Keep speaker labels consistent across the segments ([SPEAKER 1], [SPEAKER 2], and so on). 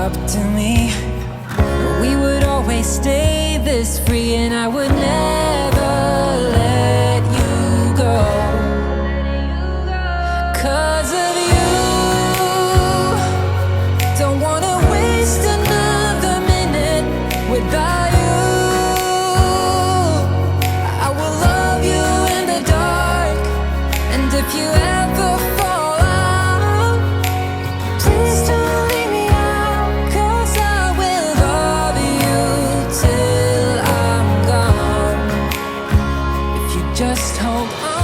[SPEAKER 1] up to me, we would always stay this free, and I would never let you go. 'Cause of you, don't wanna waste another minute without you. I will love you in the dark, and if you ever fall out, please don't leave me out, 'cause I will love you till I'm gone, if you just hold on.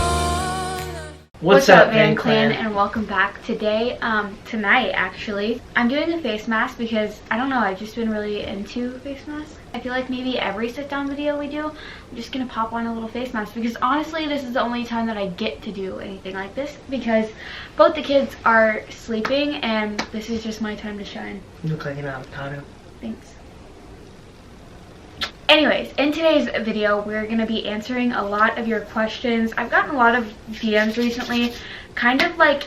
[SPEAKER 2] What's up, Van Clan, and welcome back. Today, tonight actually, I'm doing a face mask because, I don't know, I've just been really into face masks. I feel like maybe every sit-down video we do, I'm just gonna pop on a little face mask because honestly, this is the only time that I get to do anything like this because both the kids are sleeping and this is just my time to shine.
[SPEAKER 3] You look like an avocado.
[SPEAKER 2] Thanks. Anyways, in today's video, we're going to be answering a lot of your questions. I've gotten a lot of DMs recently, kind of like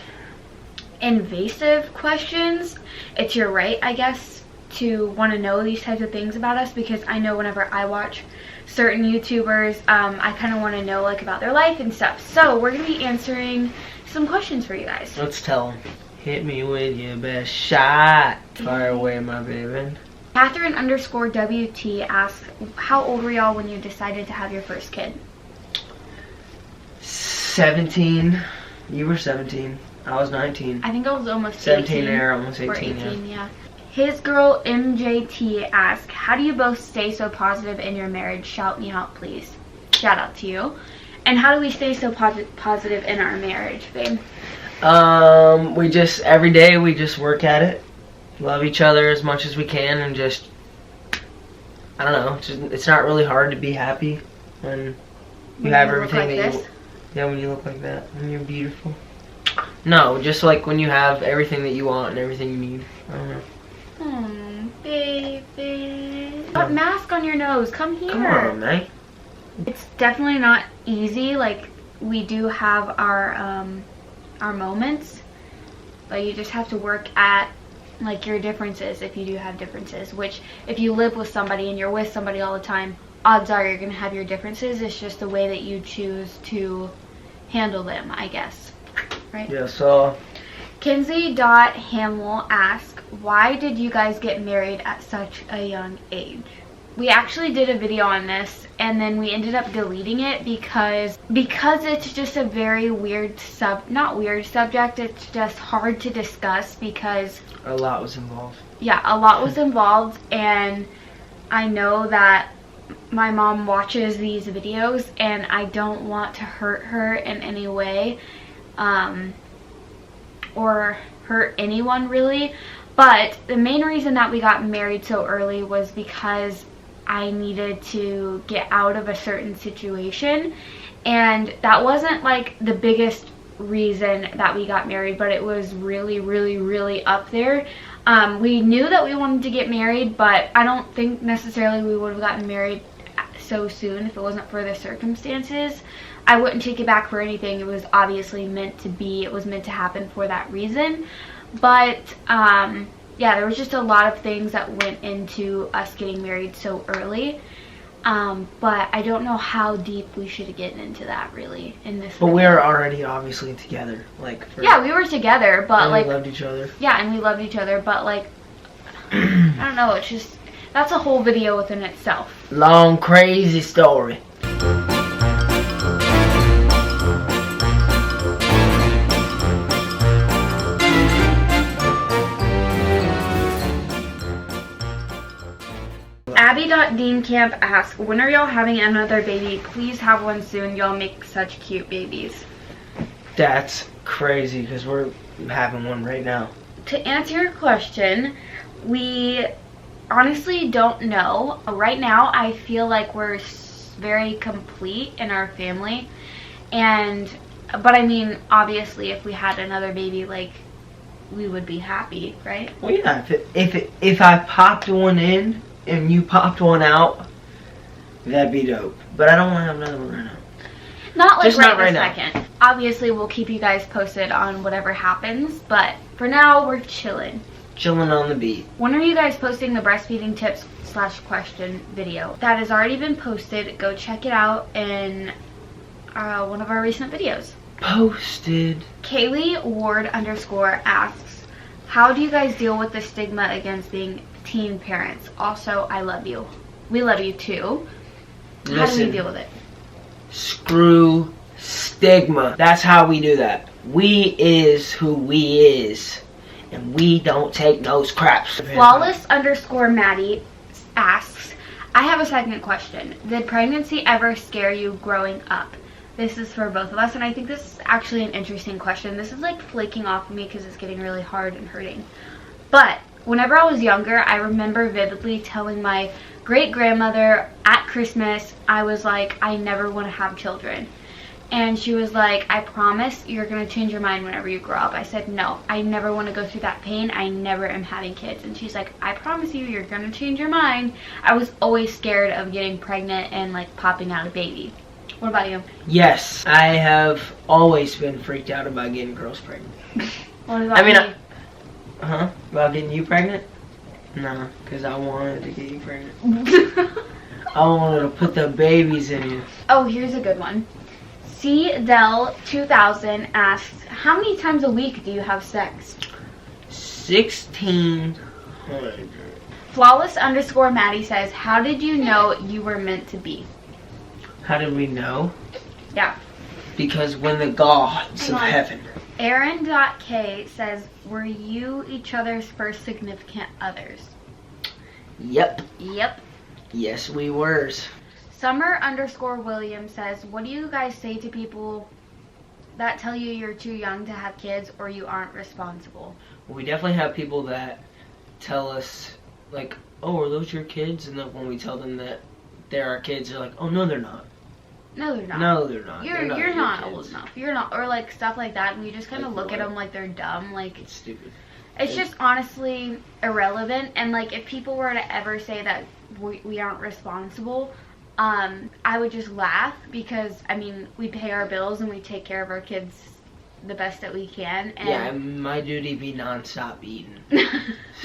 [SPEAKER 2] invasive questions. It's your right, I guess, to want to know these types of things about us because I know whenever I watch certain YouTubers, I kind of want to know like about their life and stuff. So we're going to be answering some questions for you guys.
[SPEAKER 3] Let's tell them. Hit me with your best shot. Fire away, my baby.
[SPEAKER 2] Catherine_WT asks, how old were y'all when you decided to have your first kid?
[SPEAKER 3] 17. You were 17. I was 19.
[SPEAKER 2] I think I was almost
[SPEAKER 3] 17
[SPEAKER 2] 18.
[SPEAKER 3] or almost 18,
[SPEAKER 2] or 18, yeah. His girl MJT asks, how do you both stay so positive in your marriage? Shout me out, please. Shout out to you. And how do we stay so positive in our marriage, babe?
[SPEAKER 3] We just, every day we just work at it. Love each other as much as we can and just, I don't know, it's not really hard to be happy when you have everything that you, yeah, when you look like that, when you're beautiful. No, just like when you have everything that you want and everything you need. I don't know.
[SPEAKER 2] Baby. Got mask on your nose, come here.
[SPEAKER 3] Come on, man.
[SPEAKER 2] It's definitely not easy, like we do have our moments, but you just have to work at like your differences if you do have differences, which if you live with somebody and you're with somebody all the time, odds are you're going to have your differences. It's just the way that you choose to handle them, I guess, right?
[SPEAKER 3] Yeah, so
[SPEAKER 2] Kinsey.Hamill asks, why did you guys get married at such a young age? We actually did a video on this and then we ended up deleting it because it's just a very weird subject. It's just hard to discuss because
[SPEAKER 3] a lot was involved.
[SPEAKER 2] Yeah, a lot was involved, and I know that my mom watches these videos and I don't want to hurt her in any way, or hurt anyone really. But the main reason that we got married so early was because I needed to get out of a certain situation, and that wasn't like the biggest reason that we got married, but it was really, really, really up there. We knew that we wanted to get married, but I don't think necessarily we would have gotten married so soon if it wasn't for the circumstances. I wouldn't take it back for anything. It was obviously meant to be. It was meant to happen for that reason. But yeah, there was just a lot of things that went into us getting married so early. But I don't know how deep we should get into that really in this
[SPEAKER 3] But
[SPEAKER 2] video.
[SPEAKER 3] we're already obviously together. Like
[SPEAKER 2] yeah, we were together, but
[SPEAKER 3] and
[SPEAKER 2] like
[SPEAKER 3] we loved each other.
[SPEAKER 2] Yeah, and we loved each other, but like I don't know, it's just, that's a whole video within itself.
[SPEAKER 3] Long crazy story.
[SPEAKER 2] Abby.Deancamp asks, when are y'all having another baby? Please have one soon. Y'all make such cute babies.
[SPEAKER 3] That's crazy because we're having one right now.
[SPEAKER 2] To answer your question, we honestly don't know. Right now, I feel like we're very complete in our family. But I mean, obviously, if we had another baby, like, we would be happy, right?
[SPEAKER 3] Well, yeah, if I popped one in and you popped one out, that'd be dope. But I don't want to have another one right now.
[SPEAKER 2] Not like
[SPEAKER 3] Just
[SPEAKER 2] right
[SPEAKER 3] not right
[SPEAKER 2] this
[SPEAKER 3] now.
[SPEAKER 2] second. Obviously, we'll keep you guys posted on whatever happens, but for now, we're chilling.
[SPEAKER 3] chilling on the beat.
[SPEAKER 2] When are you guys posting the breastfeeding tips / question video? That has already been posted. Go check it out in one of our recent videos.
[SPEAKER 3] Posted.
[SPEAKER 2] Kaylee Ward _ asks, how do you guys deal with the stigma against being teen parents? Also, I love you. We love you too. How do we deal with it?
[SPEAKER 3] Screw stigma. That's how we do that. We is who we is. And we don't take those craps.
[SPEAKER 2] Flawless _ Maddie asks, I have a second question. Did pregnancy ever scare you growing up? This is for both of us, and I think this is actually an interesting question. This is like flaking off of me because it's getting really hard and hurting. But whenever I was younger, I remember vividly telling my great-grandmother at Christmas, I was like, I never want to have children. And she was like, I promise you're going to change your mind whenever you grow up. I said, no, I never want to go through that pain. I never am having kids. And she's like, I promise you're going to change your mind. I was always scared of getting pregnant and like popping out a baby. What about you?
[SPEAKER 3] Yes, I have always been freaked out about getting girls pregnant.
[SPEAKER 2] What about you?
[SPEAKER 3] About getting you pregnant? No, because I wanted to get you pregnant. I wanted to put the babies in you.
[SPEAKER 2] Oh, here's a good one. CDel2000 asks, how many times a week do you have sex?
[SPEAKER 3] 1,600.
[SPEAKER 2] Flawless _ Maddie says, how did you know you were meant to be?
[SPEAKER 3] How did we know?
[SPEAKER 2] Yeah.
[SPEAKER 3] Because when the gods of heaven.
[SPEAKER 2] Aaron.K says, were you each other's first significant others?
[SPEAKER 3] Yep.
[SPEAKER 2] Yep.
[SPEAKER 3] Yes, we were.
[SPEAKER 2] Summer _ William says, what do you guys say to people that tell you you're too young to have kids or you aren't responsible?
[SPEAKER 3] We definitely have people that tell us, like, oh, are those your kids? And then when we tell them that they're our kids, they're like, oh, no, they're not.
[SPEAKER 2] No, they're not.
[SPEAKER 3] No, they're not.
[SPEAKER 2] You're
[SPEAKER 3] your
[SPEAKER 2] not
[SPEAKER 3] kids.
[SPEAKER 2] old enough. You're not, or like stuff like that, and we just kind of
[SPEAKER 3] Like
[SPEAKER 2] look at
[SPEAKER 3] what?
[SPEAKER 2] them like they're dumb. Like
[SPEAKER 3] It's stupid.
[SPEAKER 2] it's just honestly irrelevant. And like if people were to ever say that we aren't responsible, I would just laugh because I mean we pay our bills and we take care of our kids the best that we can. And
[SPEAKER 3] yeah, and my duty be non-stop eating.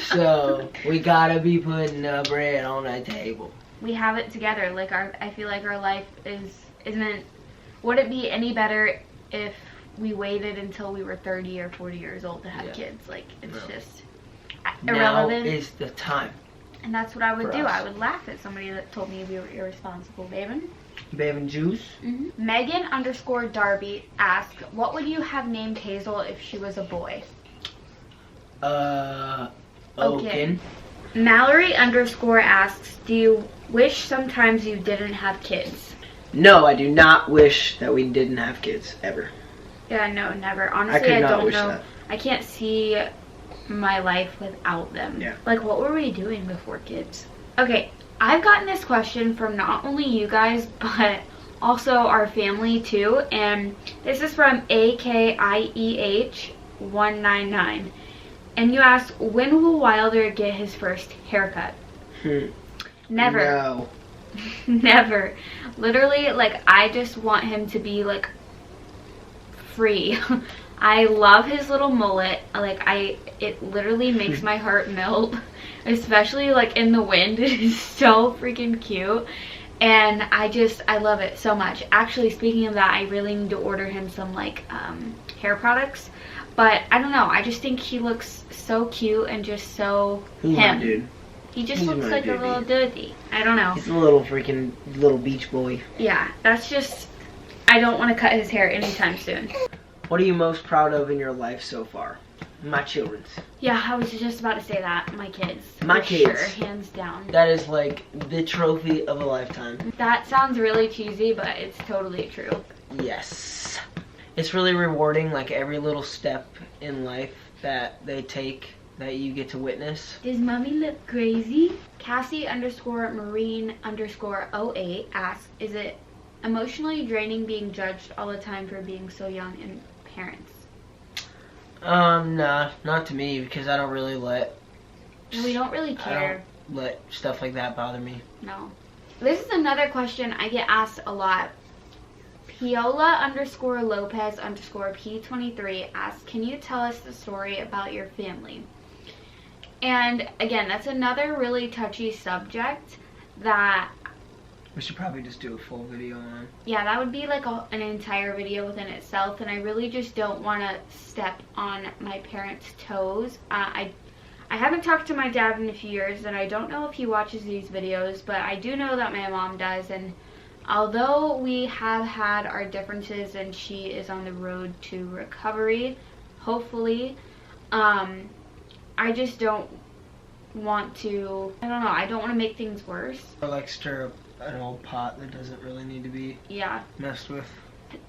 [SPEAKER 3] So we gotta be putting bread on the table.
[SPEAKER 2] We have it together. Like I feel like our life would it be any better if we waited until we were 30 or 40 years old to have kids? Like it's just irrelevant.
[SPEAKER 3] Now is the time.
[SPEAKER 2] And that's what I would
[SPEAKER 3] for
[SPEAKER 2] do.
[SPEAKER 3] us.
[SPEAKER 2] I would laugh at somebody that told me we were irresponsible, Baven.
[SPEAKER 3] Baby juice.
[SPEAKER 2] Mm-hmm. Megan _ Darby asks, what would you have named Hazel if she was a boy?
[SPEAKER 3] Oaken.
[SPEAKER 2] Mallory _ asks, do you wish sometimes you didn't have kids?
[SPEAKER 3] No, I do not wish that we didn't have kids, ever.
[SPEAKER 2] Yeah, no, never.
[SPEAKER 3] I
[SPEAKER 2] Honestly,
[SPEAKER 3] could
[SPEAKER 2] I
[SPEAKER 3] not
[SPEAKER 2] don't
[SPEAKER 3] wish
[SPEAKER 2] know.
[SPEAKER 3] that.
[SPEAKER 2] I can't see my life without them.
[SPEAKER 3] Yeah.
[SPEAKER 2] Like, what were we doing before kids? Okay, I've gotten this question from not only you guys, but also our family too. And this is from AKIEH199. And you ask, when will Wilder get his first haircut? Never.
[SPEAKER 3] No.
[SPEAKER 2] Never. Literally, like, I just want him to be, like, free. I love his little mullet. Like, it literally makes my heart melt. Especially, like, in the wind. It is so freaking cute. And I love it so much. Actually, speaking of that, I really need to order him some, like, hair products. But, I don't know. I just think he looks so cute and just so
[SPEAKER 3] He's
[SPEAKER 2] him.
[SPEAKER 3] my dude.
[SPEAKER 2] He just
[SPEAKER 3] He's
[SPEAKER 2] looks
[SPEAKER 3] my
[SPEAKER 2] like a
[SPEAKER 3] dude.
[SPEAKER 2] little dude. I don't know.
[SPEAKER 3] He's a little freaking little beach boy.
[SPEAKER 2] Yeah, that's just, I don't want to cut his hair anytime soon.
[SPEAKER 3] What are you most proud of in your life so far? My children's.
[SPEAKER 2] Yeah, I was just about to say that. My kids.
[SPEAKER 3] My
[SPEAKER 2] For
[SPEAKER 3] kids.
[SPEAKER 2] Sure, hands down.
[SPEAKER 3] That is like the trophy of a lifetime.
[SPEAKER 2] That sounds really cheesy, but it's totally true.
[SPEAKER 3] Yes. It's really rewarding, like every little step in life that they take that you get to witness.
[SPEAKER 2] Does mommy look crazy? Cassie _Marine _08 asks, is it emotionally draining being judged all the time for being so young and parents?
[SPEAKER 3] Nah, not to me, because I don't really let
[SPEAKER 2] We don't really
[SPEAKER 3] I
[SPEAKER 2] care.
[SPEAKER 3] don't let stuff like that bother me.
[SPEAKER 2] No. This is another question I get asked a lot. Piola _Lopez _P23 asks, can you tell us the story about your family? And again, that's another really touchy subject that
[SPEAKER 3] We should probably just do a full video on.
[SPEAKER 2] yeah, that would be like an entire video within itself, and I really just don't want to step on my parents' toes. I haven't talked to my dad in a few years, and I don't know if he watches these videos, but I do know that my mom does, and although we have had our differences and she is on the road to recovery, hopefully, I just don't want to, I don't know, I don't want to make things worse.
[SPEAKER 3] Or like stir up an old pot that doesn't really need to be messed with.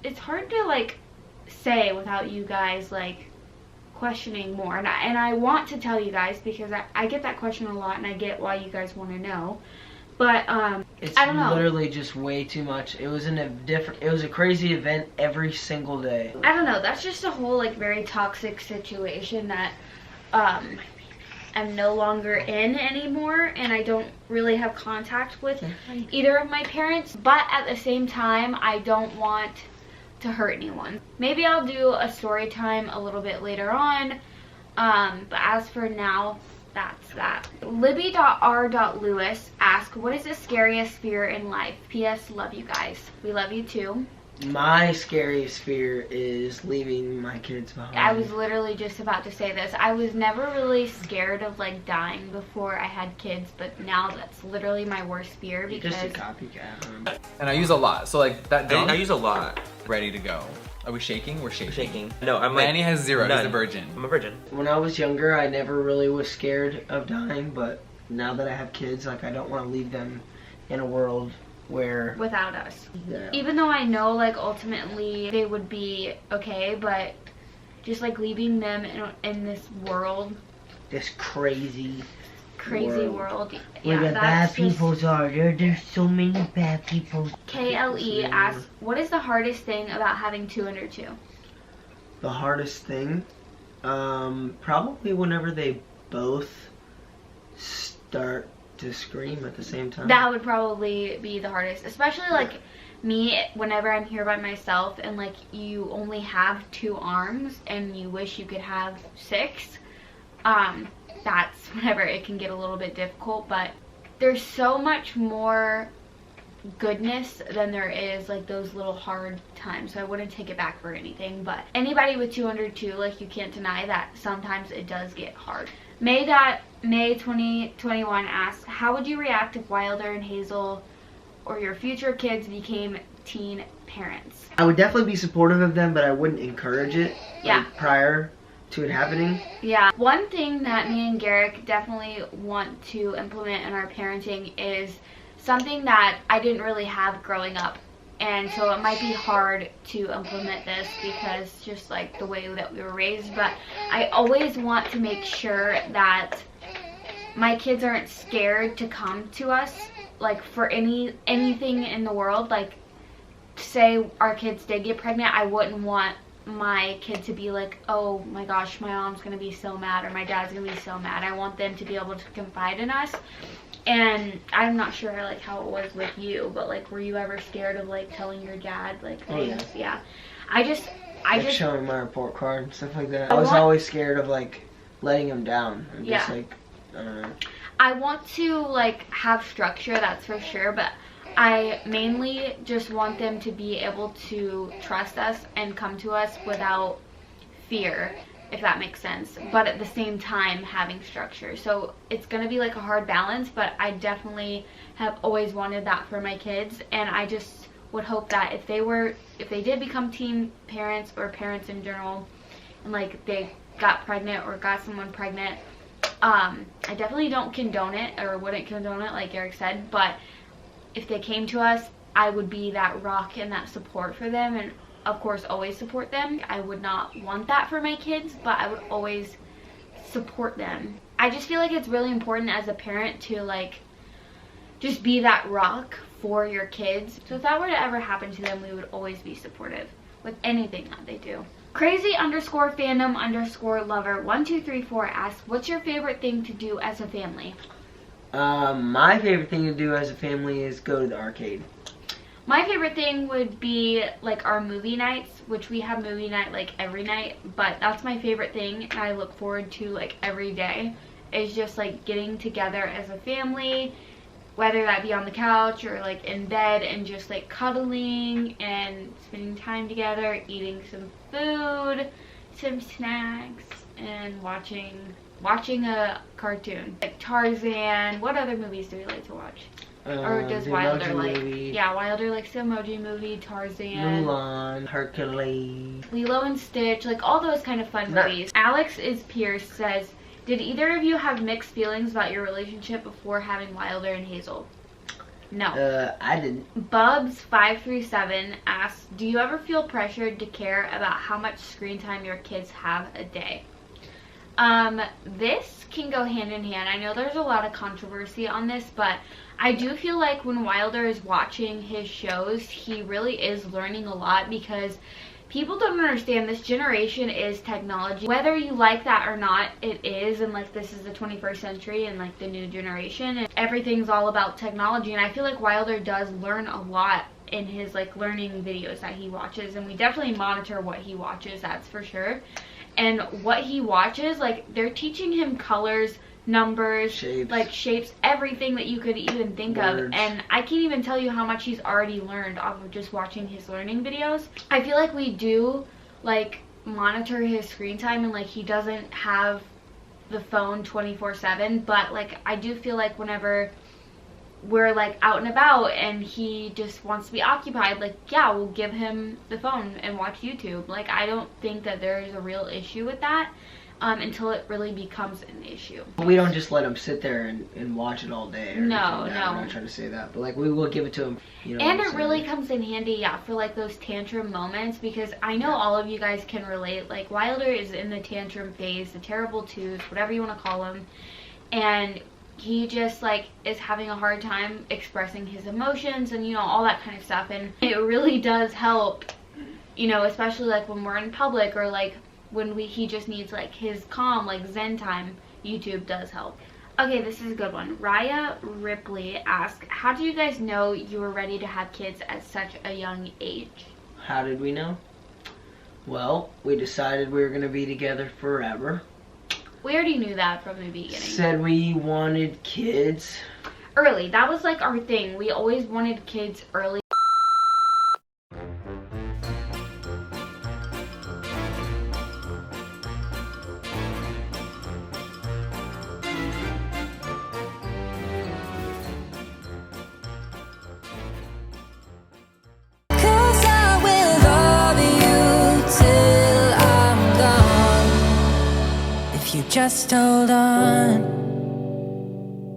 [SPEAKER 2] It's hard to like say without you guys like questioning more, and I want to tell you guys because I get that question a lot, and I get why you guys want to know, but
[SPEAKER 3] it's
[SPEAKER 2] I don't know,
[SPEAKER 3] literally just way too much. It was a crazy event every single day.
[SPEAKER 2] I don't know, that's just a whole like very toxic situation that I'm no longer in anymore, and I don't really have contact with either of my parents, but at the same time I don't want to hurt anyone. Maybe I'll do a story time a little bit later on, but as for now, that's that. Libby.r.lewis asked, what is the scariest fear in life? P.S. Love you guys. We love you too.
[SPEAKER 3] My scariest fear is leaving my kids behind.
[SPEAKER 2] I was literally just about to say this. I was never really scared of like dying before I had kids, but now that's literally my worst fear because
[SPEAKER 3] just a copycat.
[SPEAKER 4] And I use a lot, so like that drum,
[SPEAKER 5] I use a lot.
[SPEAKER 4] ready to go. Are we shaking? We're shaking.
[SPEAKER 5] Shaking. No, I'm like
[SPEAKER 4] Manny has 0.
[SPEAKER 5] none.
[SPEAKER 4] He's a virgin.
[SPEAKER 5] I'm a virgin.
[SPEAKER 3] When I was younger, I never really was scared of dying, but now that I have kids, like I don't want to leave them in a world where
[SPEAKER 2] without us.
[SPEAKER 3] Yeah.
[SPEAKER 2] Even though I know like ultimately they would be okay, but just like leaving them in this world,
[SPEAKER 3] this crazy
[SPEAKER 2] world.
[SPEAKER 3] Where the bad peoples are. There's so many bad people.
[SPEAKER 2] KLE asks, what is the hardest thing about having 2 under 2?
[SPEAKER 3] The hardest thing? Probably whenever they both start to scream at the same time.
[SPEAKER 2] That would probably be the hardest, especially like me whenever I'm here by myself and like you only have 2 arms and you wish you could have 6. That's whenever it can get a little bit difficult, but there's so much more goodness than there is like those little hard times, so I wouldn't take it back for anything. But anybody with 2 under 2, like you can't deny that sometimes it does get hard. May 2021 asks, how would you react if Wilder and Hazel or your future kids became teen parents?
[SPEAKER 3] I would definitely be supportive of them, but I wouldn't encourage it prior to it happening.
[SPEAKER 2] Yeah, one thing that me and Garrick definitely want to implement in our parenting is something that I didn't really have growing up, and so it might be hard to implement this because just like the way that we were raised, but I always want to make sure that my kids aren't scared to come to us like for anything in the world. Like say our kids did get pregnant, I wouldn't want my kid to be like, oh my gosh, my mom's gonna be so mad or my dad's gonna be so mad. I want them to be able to confide in us. And I'm not sure like how it was with you, but like were you ever scared of like telling your dad like things?
[SPEAKER 3] Oh,
[SPEAKER 2] yeah. I just
[SPEAKER 3] showing my report card and stuff like that. I was always scared of like letting him down. I'm just like, I don't know.
[SPEAKER 2] I want to like have structure, that's for sure, but I mainly just want them to be able to trust us and come to us without fear, if that makes sense, but at the same time having structure. So it's gonna be like a hard balance, but I definitely have always wanted that for my kids, and I just would hope that if they did become teen parents or parents in general, and like they got pregnant or got someone pregnant, I definitely don't condone it or wouldn't condone it like Eric said, but if they came to us, I would be that rock and that support for them, and of course always support them. I would not want that for my kids, but I would always support them. I just feel like it's really important as a parent to like just be that rock for your kids. So if that were to ever happen to them, we would always be supportive with anything that they do. Crazy_fandom_lover1234 asks, what's your favorite thing to do as a family?
[SPEAKER 3] My favorite thing to do as a family is go to the arcade.
[SPEAKER 2] My favorite thing would be like our movie nights, which we have movie night like every night, but that's my favorite thing and I look forward to like every day is just like getting together as a family, whether that be on the couch or like in bed, and just like cuddling and spending time together, eating some food, some snacks, and watching a cartoon like Tarzan. What other movies do we like to watch? Or does
[SPEAKER 3] The
[SPEAKER 2] Wilder
[SPEAKER 3] Emoji
[SPEAKER 2] like?
[SPEAKER 3] Movie,
[SPEAKER 2] Yeah, Wilder likes the Emoji Movie, Tarzan,
[SPEAKER 3] Mulan, Hercules.
[SPEAKER 2] Lilo and Stitch, like all those kind of fun
[SPEAKER 3] Nice.
[SPEAKER 2] movies. Alex is Pierce says, did either of you have mixed feelings about your relationship before having Wilder and Hazel? No.
[SPEAKER 3] I didn't.
[SPEAKER 2] Bubs537 asks, do you ever feel pressured to care about how much screen time your kids have a day? This can go hand in hand. I know there's a lot of controversy on this, but I do feel like when Wilder is watching his shows, he really is learning a lot, because people don't understand this generation is technology. Whether you like that or not, it is, and like this is the 21st century and like the new generation, and everything's all about technology. And I feel like Wilder does learn a lot in his like learning videos that he watches, and we definitely monitor what he watches, that's for sure. And what he watches, like they're teaching him colors, numbers, shapes, everything that you could even think of. And I can't even tell you how much he's already learned off of just watching his learning videos. I feel like we do like monitor his screen time, and like he doesn't have the phone 24/7, but like I do feel like whenever we're like out and about and he just wants to be occupied, like yeah, we'll give him the phone and watch YouTube. Like I don't think that there's a real issue with that until it really becomes an issue.
[SPEAKER 3] We don't just let him sit there and watch it all day. Or
[SPEAKER 2] No,
[SPEAKER 3] anything.
[SPEAKER 2] no.
[SPEAKER 3] I'm not trying to say that, but like we will give it to him. You know
[SPEAKER 2] And
[SPEAKER 3] what
[SPEAKER 2] it
[SPEAKER 3] I'm
[SPEAKER 2] really
[SPEAKER 3] saying?
[SPEAKER 2] comes in handy, yeah, for like those tantrum moments, because I know all of you guys can relate. Like Wilder is in the tantrum phase, the terrible twos, whatever you want to call them, and he just like is having a hard time expressing his emotions and, you know, all that kind of stuff. And it really does help, you know, especially like when we're in public, or like when he just needs like his calm, like zen time. YouTube does help. Okay, this is a good one. Raya Ripley asked, how do you guys know you were ready to have kids at such a young age?
[SPEAKER 3] How did we know? Well, we decided we were going to be together forever.
[SPEAKER 2] We already knew that from the beginning.
[SPEAKER 3] Said we wanted kids.
[SPEAKER 2] Early. That was like our thing. We always wanted kids early.
[SPEAKER 1] Cause I will love you till I'm gone. If you just hold on.